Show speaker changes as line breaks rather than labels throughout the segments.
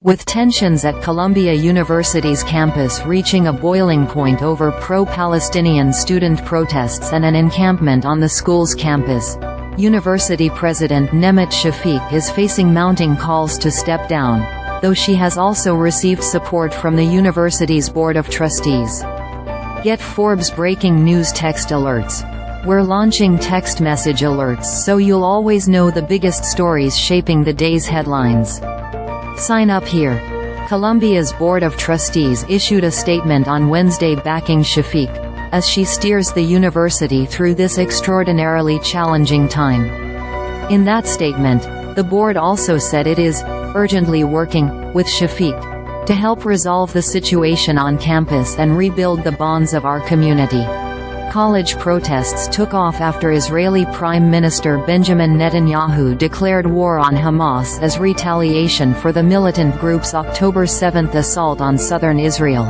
With tensions at Columbia University's campus reaching a boiling point over pro-Palestinian student protests and an encampment on the school's campus, University President Nemat Shafik is facing mounting calls to step down, though she has also received support from the university's Board of Trustees. Get Forbes breaking news text alerts. We're launching text message alerts so you'll always know the biggest stories shaping the day's headlines. Sign up here. Columbia's Board of Trustees issued a statement on Wednesday backing Shafik, as she steers the university through this extraordinarily challenging time. In that statement, the board also said it is urgently working with Shafik to help resolve the situation on campus and rebuild the bonds of our community. College protests took off after Israeli Prime Minister Benjamin Netanyahu declared war on Hamas as retaliation for the militant group's October 7 assault on southern Israel.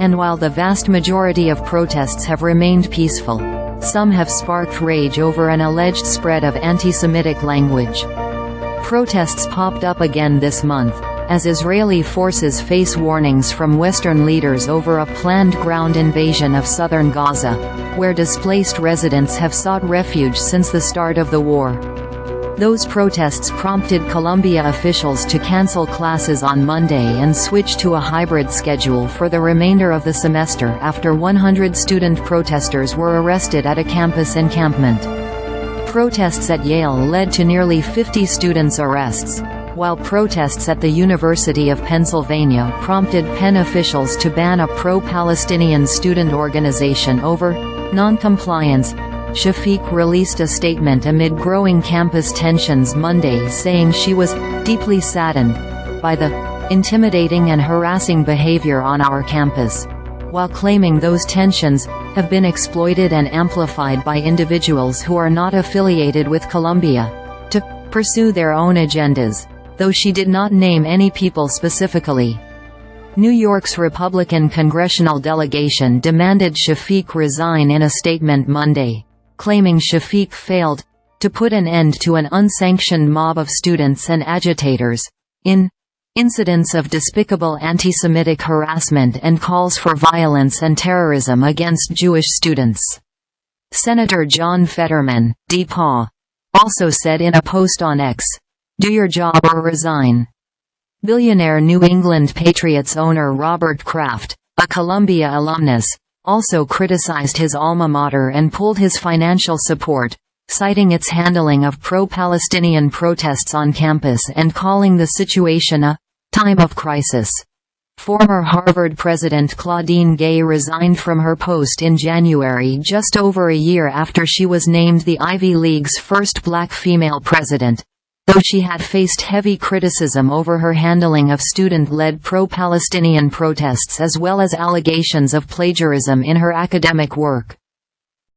And while the vast majority of protests have remained peaceful, some have sparked rage over an alleged spread of anti-Semitic language. Protests popped up again this month, as Israeli forces face warnings from Western leaders over a planned ground invasion of southern Gaza, where displaced residents have sought refuge since the start of the war. Those protests prompted Columbia officials to cancel classes on Monday and switch to a hybrid schedule for the remainder of the semester after 100 student protesters were arrested at a campus encampment. Protests at Yale led to nearly 50 students' arrests, while protests at the University of Pennsylvania prompted Penn officials to ban a pro-Palestinian student organization over non-compliance. Shafik released a statement amid growing campus tensions Monday saying she was deeply saddened by the intimidating and harassing behavior on our campus, while claiming those tensions have been exploited and amplified by individuals who are not affiliated with Columbia to pursue their own agendas, though she did not name any people specifically. New York's Republican congressional delegation demanded Shafik resign in a statement Monday, claiming Shafik failed to put an end to an unsanctioned mob of students and agitators in incidents of despicable anti-Semitic harassment and calls for violence and terrorism against Jewish students. Senator John Fetterman, D.P.A., also said in a post on X, "Do your job or resign." Billionaire New England Patriots owner Robert Kraft, a Columbia alumnus, also criticized his alma mater and pulled his financial support, citing its handling of pro-Palestinian protests on campus and calling the situation a time of crisis. Former Harvard president Claudine Gay resigned from her post in January, just over a year after she was named the Ivy League's first black female president, though she had faced heavy criticism over her handling of student-led pro-Palestinian protests as well as allegations of plagiarism in her academic work.